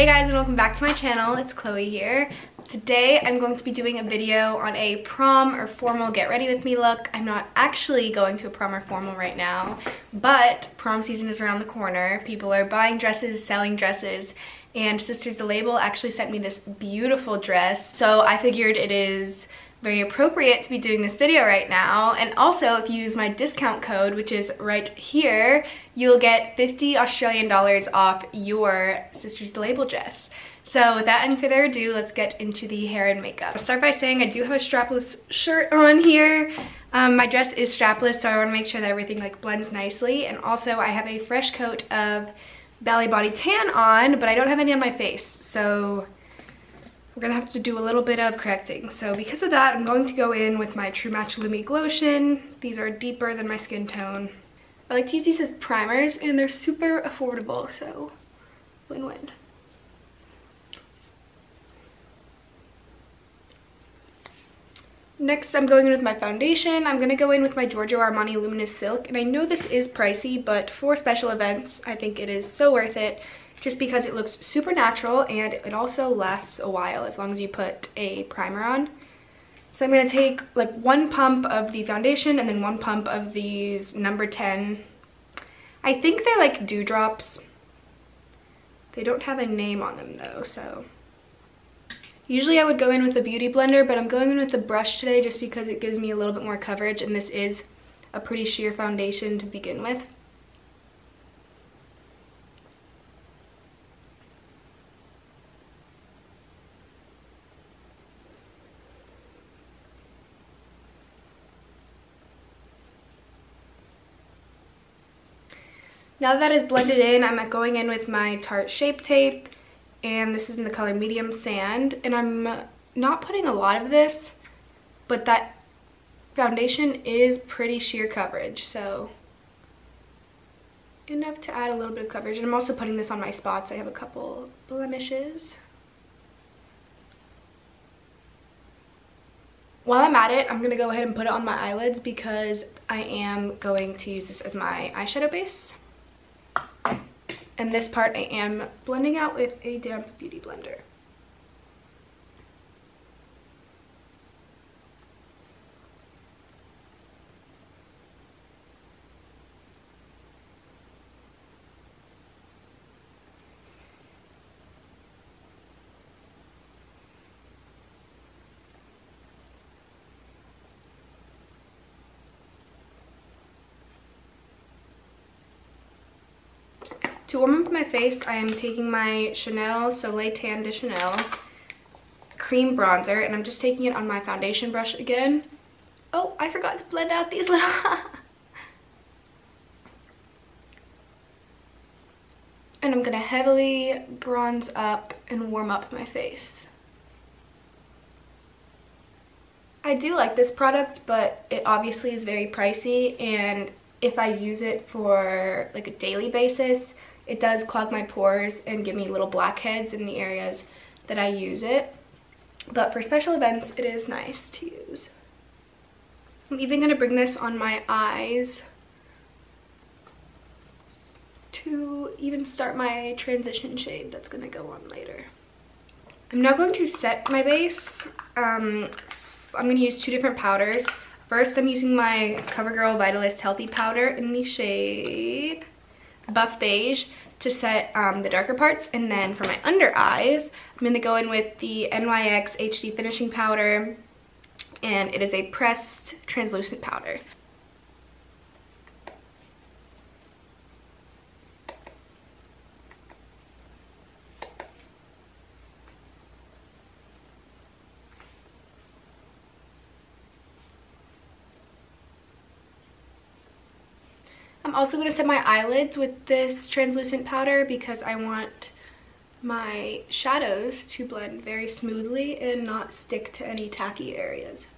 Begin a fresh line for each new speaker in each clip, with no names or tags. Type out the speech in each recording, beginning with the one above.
Hey guys, and welcome back to my channel. It's Chloe here. Today I'm going to be doing a video on a prom or formal get ready with me look. I'm not actually going to a prom or formal right now, but prom season is around the corner. People are buying dresses, selling dresses, and Sisters the Label actually sent me this beautiful dress. So I figured it is very appropriate to be doing this video right now. And also, if you use my discount code, which is right here, you'll get 50 Australian dollars off your Sisters the Label dress. So without any further ado, let's get into the hair and makeup. I'll start by saying I do have a strapless shirt on here. My dress is strapless, so I want to make sure that everything like blends nicely. And also I have a fresh coat of Bally Body Tan on, but I don't have any on my face, so we're gonna have to do a little bit of correcting. So because of that, I'm going to go in with my True Match Lumi Glotion. These are deeper than my skin tone. I like to use these as primers, and they're super affordable, so win-win. Next, I'm going in with my foundation. I'm gonna go in with my Giorgio Armani Luminous Silk, and I know this is pricey, but for special events, I think it is so worth it, just because it looks super natural and it also lasts a while as long as you put a primer on. So I'm gonna take like one pump of the foundation and then one pump of these number 10. I think they're like dewdrops. They don't have a name on them though, so. Usually I would go in with a beauty blender, but I'm going in with the brush today just because it gives me a little bit more coverage, and this is a pretty sheer foundation to begin with. Now that is blended in, I'm going in with my Tarte Shape Tape, and this is in the color Medium Sand, and I'm not putting a lot of this, but that foundation is pretty sheer coverage, so enough to add a little bit of coverage. And I'm also putting this on my spots. I have a couple blemishes. While I'm at it, I'm gonna go ahead and put it on my eyelids because I am going to use this as my eyeshadow base. And this part I am blending out with a damp beauty blender. To warm up my face, I am taking my Chanel Soleil Tan de Chanel cream bronzer, and I'm just taking it on my foundation brush again. Oh, I forgot to blend out these little and I'm gonna heavily bronze up and warm up my face. I do like this product, but it obviously is very pricey, and if I use it for like a daily basis, it does clog my pores and give me little blackheads in the areas that I use it. But for special events, it is nice to use. I'm even gonna bring this on my eyes to even start my transition shade that's gonna go on later. I'm now going to set my base. I'm gonna use two different powders. First, I'm using my CoverGirl Vitalist Healthy Powder in the shade Buff Beige to set the darker parts, and then for my under eyes, I'm going to go in with the NYX HD Finishing Powder, and it is a pressed translucent powder. I'm also going to set my eyelids with this translucent powder because I want my shadows to blend very smoothly and not stick to any tacky areas.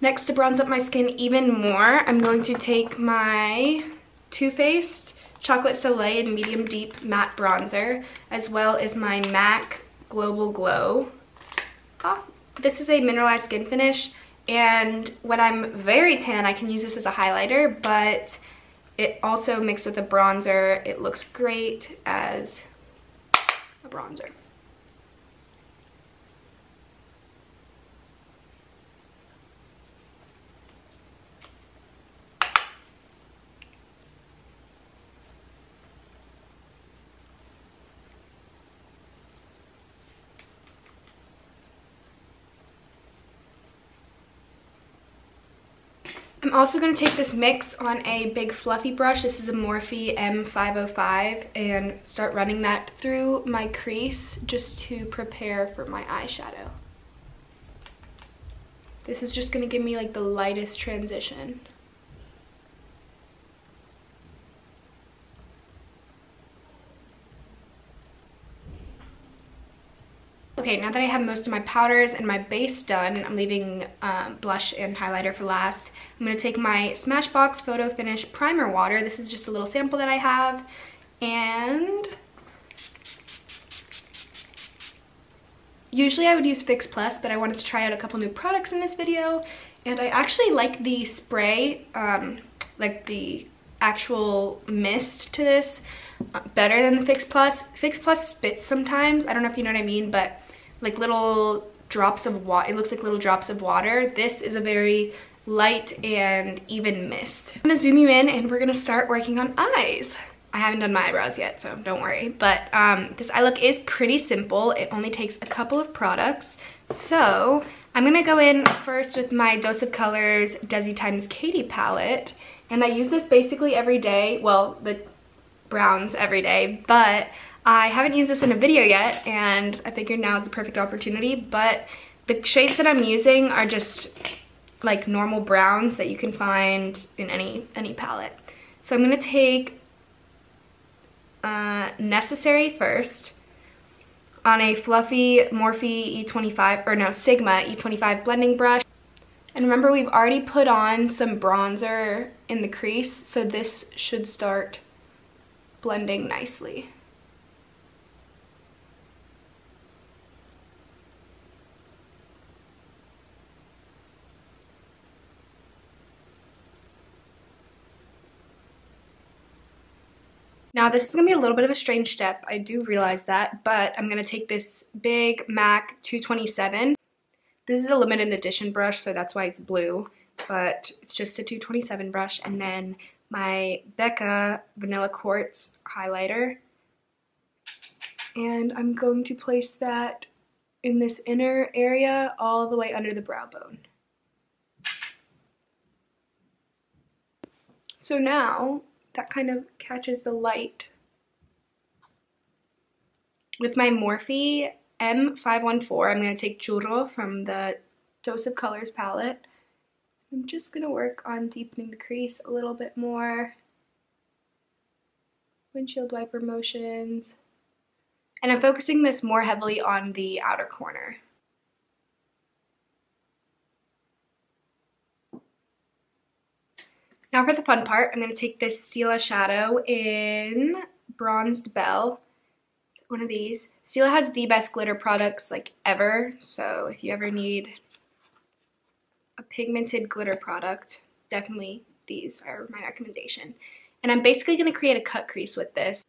Next, to bronze up my skin even more, I'm going to take my Too Faced Chocolate Soleil in Medium Deep Matte Bronzer, as well as my MAC Global Glow. This is a mineralized skin finish, and when I'm very tan, I can use this as a highlighter, but it also mixed with a bronzer. It looks great as a bronzer. I'm also going to take this mix on a big fluffy brush. This is a Morphe M505, and start running that through my crease just to prepare for my eyeshadow. This is just going to give me like the lightest transition. Okay, now that I have most of my powders and my base done, I'm leaving blush and highlighter for last. I'm going to take my Smashbox Photo Finish Primer Water. This is just a little sample that I have. And usually I would use Fix Plus, but I wanted to try out a couple new products in this video. And I actually like the spray, like the actual mist to this, better than the Fix Plus. Fix Plus spits sometimes. I don't know if you know what I mean, but like little drops of water. It looks like little drops of water. This is a very light and even mist. I'm gonna zoom you in and we're gonna start working on eyes. I haven't done my eyebrows yet, so don't worry. But this eye look is pretty simple. It only takes a couple of products. So I'm gonna go in first with my Dose of Colors Desi Times Katie palette. And I use this basically every day. Well, the browns every day, but I haven't used this in a video yet, and I figured now is the perfect opportunity. But the shades that I'm using are just like normal browns that you can find in any palette. So I'm gonna take Necessary first on a fluffy Morphe E25, or no, Sigma E25 blending brush. And remember, we've already put on some bronzer in the crease, so this should start blending nicely. Now this is gonna be a little bit of a strange step, I do realize that, but I'm gonna take this big MAC 227. This is a limited edition brush, so that's why it's blue, but it's just a 227 brush, and then my Becca Vanilla Quartz highlighter. And I'm going to place that in this inner area all the way under the brow bone. So now that kind of catches the light. With my Morphe M514, I'm going to take Juro from the Dose of Colors palette. I'm just going to work on deepening the crease a little bit more. Windshield wiper motions. And I'm focusing this more heavily on the outer corner. Now for the fun part, I'm going to take this Stila shadow in Bronzed Belle. One of these. Stila has the best glitter products like ever, so if you ever need a pigmented glitter product, definitely these are my recommendation. And I'm basically going to create a cut crease with this.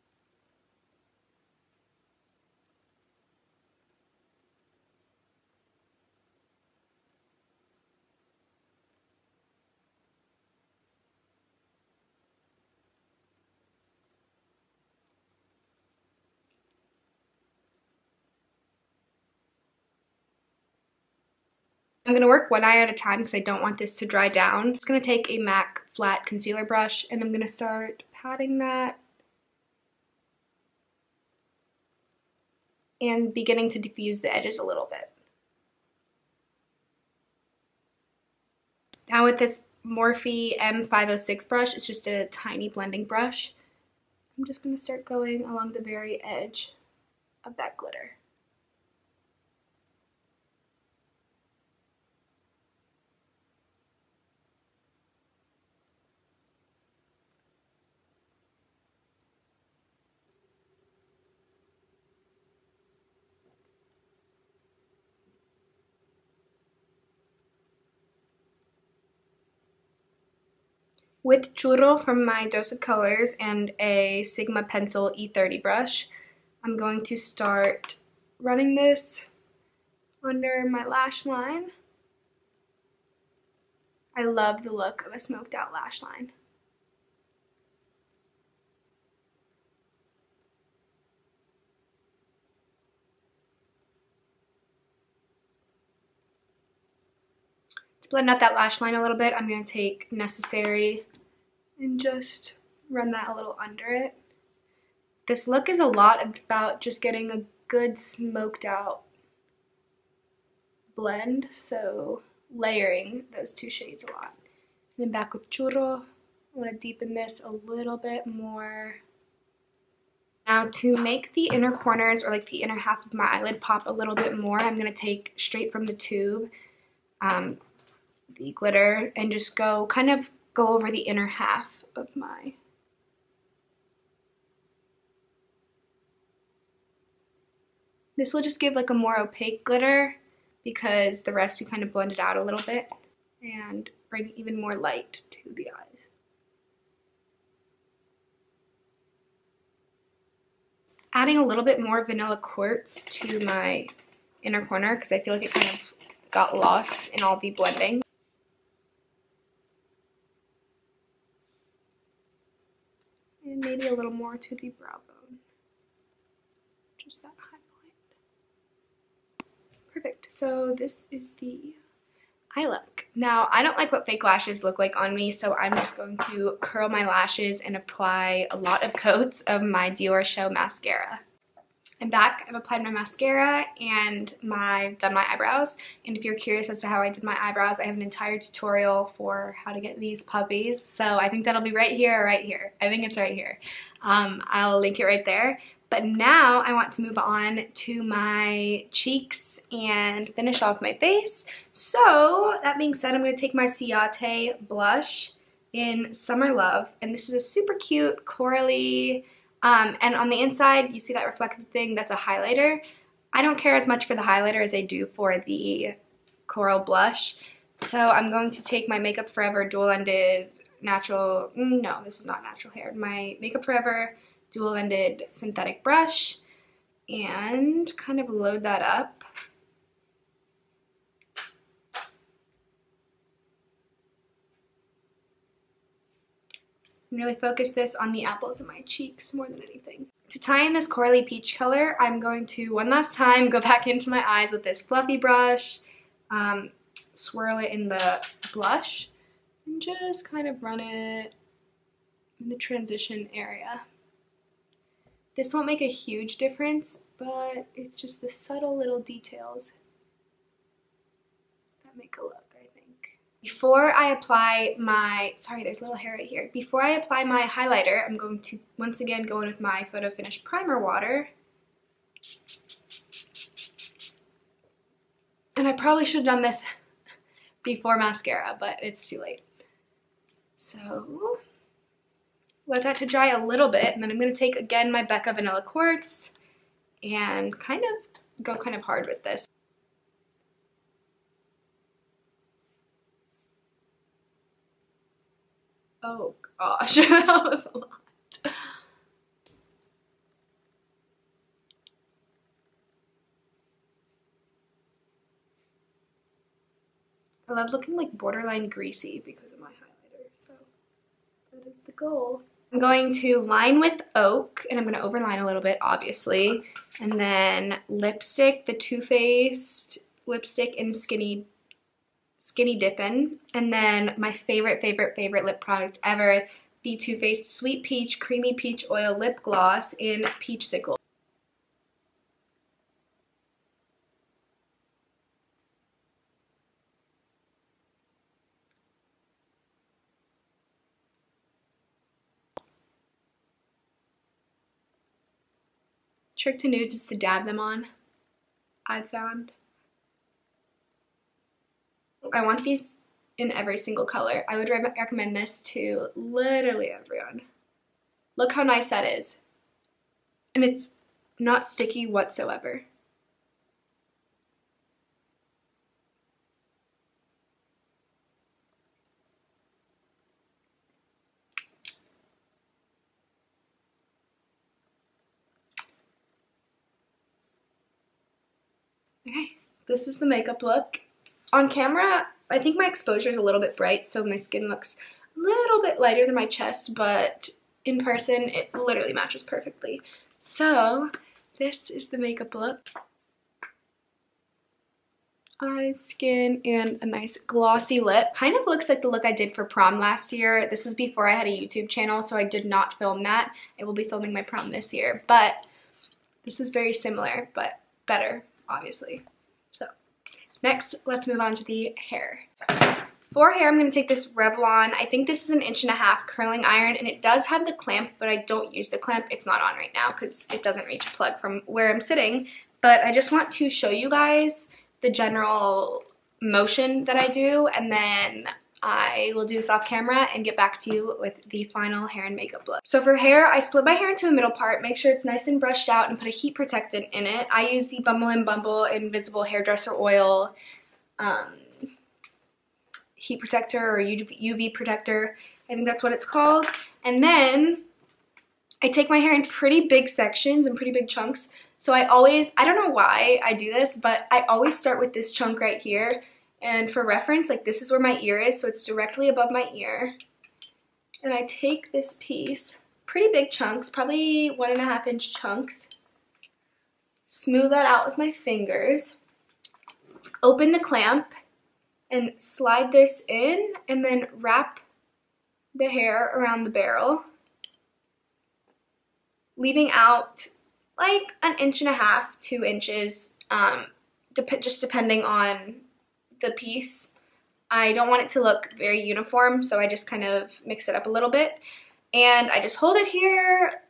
I'm going to work one eye at a time because I don't want this to dry down. I'm just going to take a MAC flat concealer brush and I'm going to start patting that and beginning to diffuse the edges a little bit. Now with this Morphe M506 brush, it's just a tiny blending brush. I'm just going to start going along the very edge of that glitter. With Juro from my Dose of Colors and a Sigma Pencil E30 brush, I'm going to start running this under my lash line. I love the look of a smoked out lash line. To blend out that lash line a little bit, I'm going to take Necessary and just run that a little under it. This look is a lot about just getting a good smoked out blend, so layering those two shades a lot. And then back with Churro, I want to deepen this a little bit more. Now to make the inner corners or like the inner half of my eyelid pop a little bit more, I'm going to take straight from the tube the glitter and just go over the inner half of my. This will just give like a more opaque glitter because the rest we kind of blended out a little bit and bring even more light to the eyes. Adding a little bit more vanilla quartz to my inner corner because I feel like it kind of got lost in all the blending. And maybe a little more to the brow bone. Just that highlight. Perfect. So this is the eye look. Now, I don't like what fake lashes look like on me, so I'm just going to curl my lashes and apply a lot of coats of my Dior Show mascara. I'm back. I've applied my mascara and done my eyebrows. And if you're curious as to how I did my eyebrows, I have an entire tutorial for how to get these puppies. So I think that'll be right here or right here. I think it's right here. I'll link it right there. But now I want to move on to my cheeks and finish off my face. So that being said, I'm going to take my Ciate blush in Summer Love. And this is a super cute corally, and on the inside, you see that reflective thing, that's a highlighter. I don't care as much for the highlighter as I do for the coral blush. So I'm going to take my Makeup Forever dual-ended natural, no, this is not natural hair, my Makeup Forever dual-ended synthetic brush and kind of load that up. And really focus this on the apples of my cheeks more than anything. To tie in this corally peach color, I'm going to one last time go back into my eyes with this fluffy brush, swirl it in the blush, and just kind of run it in the transition area. This won't make a huge difference, but it's just the subtle little details that make a look, I think. Before I apply my, sorry, there's a little hair right here. Before I apply my highlighter, I'm going to once again go in with my Photo Finish Primer water. And I probably should have done this before mascara, but it's too late. So let that to dry a little bit, and then I'm going to take again my Becca Vanilla Quartz and kind of go kind of hard with this. Oh gosh, that was a lot. I love looking like borderline greasy because of my highlighter, so that is the goal. I'm going to line with Oak, and I'm going to overline a little bit, obviously, and then lipstick, the Too Faced lipstick in Skinny Dippin', and then my favorite lip product ever, the Too Faced Sweet Peach Creamy Peach Oil Lip Gloss in Peachsicle. Trick to nudes is to dab them on, I've found. I want these in every single color. I would recommend this to literally everyone. Look how nice that is. And it's not sticky whatsoever. this is the makeup look. On camera, I think my exposure is a little bit bright, so my skin looks a little bit lighter than my chest, but in person, it literally matches perfectly. So, this is the makeup look. Eyes, skin, and a nice glossy lip. Kind of looks like the look I did for prom last year. This was before I had a YouTube channel, so I did not film that. I will be filming my prom this year, but this is very similar, but better, obviously. So, next, let's move on to the hair. For hair, I'm going to take this Revlon. I think this is an 1.5 inch curling iron, and it does have the clamp, but I don't use the clamp. It's not on right now because it doesn't reach a plug from where I'm sitting, but I just want to show you guys the general motion that I do, and then I will do this off camera and get back to you with the final hair and makeup look. So for hair, I split my hair into a middle part, make sure it's nice and brushed out, and put a heat protectant in it. I use the Bumble and Bumble Invisible Hairdresser Oil heat protector or UV protector. I think that's what it's called. And then I take my hair in pretty big sections and pretty big chunks. So I don't know why I do this, but I always start with this chunk right here. And for reference, like this is where my ear is, so it's directly above my ear. And I take this piece, pretty big chunks, probably 1.5 inch chunks, smooth that out with my fingers, open the clamp, and slide this in, and then wrap the hair around the barrel, leaving out like 1.5 inches, 2 inches, just depending on the piece. I don't want it to look very uniform, so I just kind of mix it up a little bit. And I just hold it here,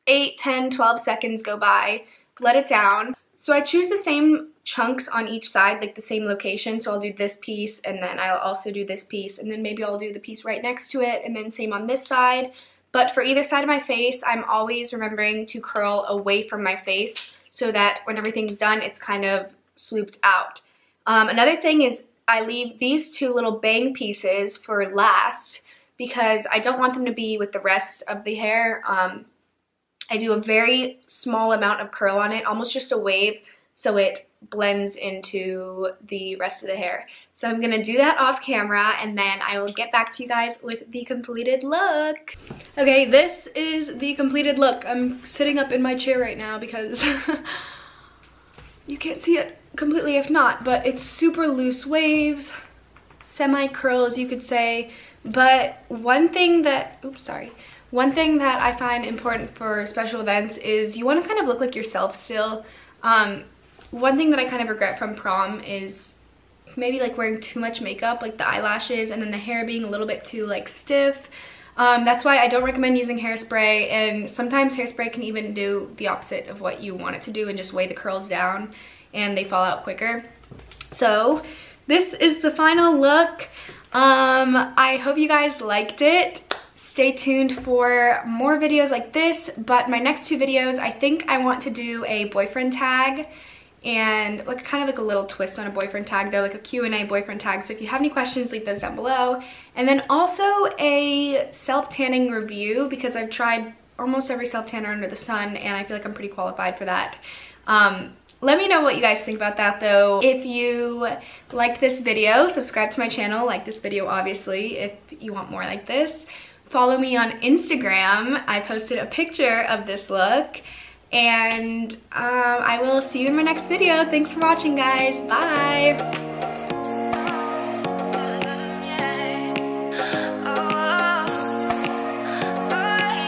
8, 10, 12 seconds go by, let it down. So I choose the same chunks on each side, like the same location. So I'll do this piece, and then I'll also do this piece, and then maybe I'll do the piece right next to it, and then same on this side. But for either side of my face, I'm always remembering to curl away from my face so that when everything's done, it's kind of swooped out. Another thing is I leave these two little bang pieces for last because I don't want them to be with the rest of the hair. I do a very small amount of curl on it, almost just a wave, so it blends into the rest of the hair. So I'm gonna do that off camera, and then I will get back to you guys with the completed look. Okay, this is the completed look. I'm sitting up in my chair right now because you can't see it completely if not, but it's super loose waves, semi-curls you could say. But one thing that I find important for special events is you want to kind of look like yourself still. One thing that I kind of regret from prom is maybe like wearing too much makeup, like the eyelashes and then the hair being a little bit too like stiff. That's why I don't recommend using hairspray, and sometimes hairspray can even do the opposite of what you want it to do and just weigh the curls down and they fall out quicker. So this is the final look. I hope you guys liked it. Stay tuned for more videos like this, but my next 2 videos, I think I want to do a boyfriend tag and like kind of like a little twist on a boyfriend tag though, like a Q&A boyfriend tag. So if you have any questions, leave those down below. And then also a self-tanning review, because I've tried almost every self-tanner under the sun and I feel like I'm pretty qualified for that. Let me know what you guys think about that though. If you liked this video, subscribe to my channel, like this video obviously, if you want more like this. Follow me on Instagram. I posted a picture of this look. And I will see you in my next video. Thanks for watching, guys. Bye.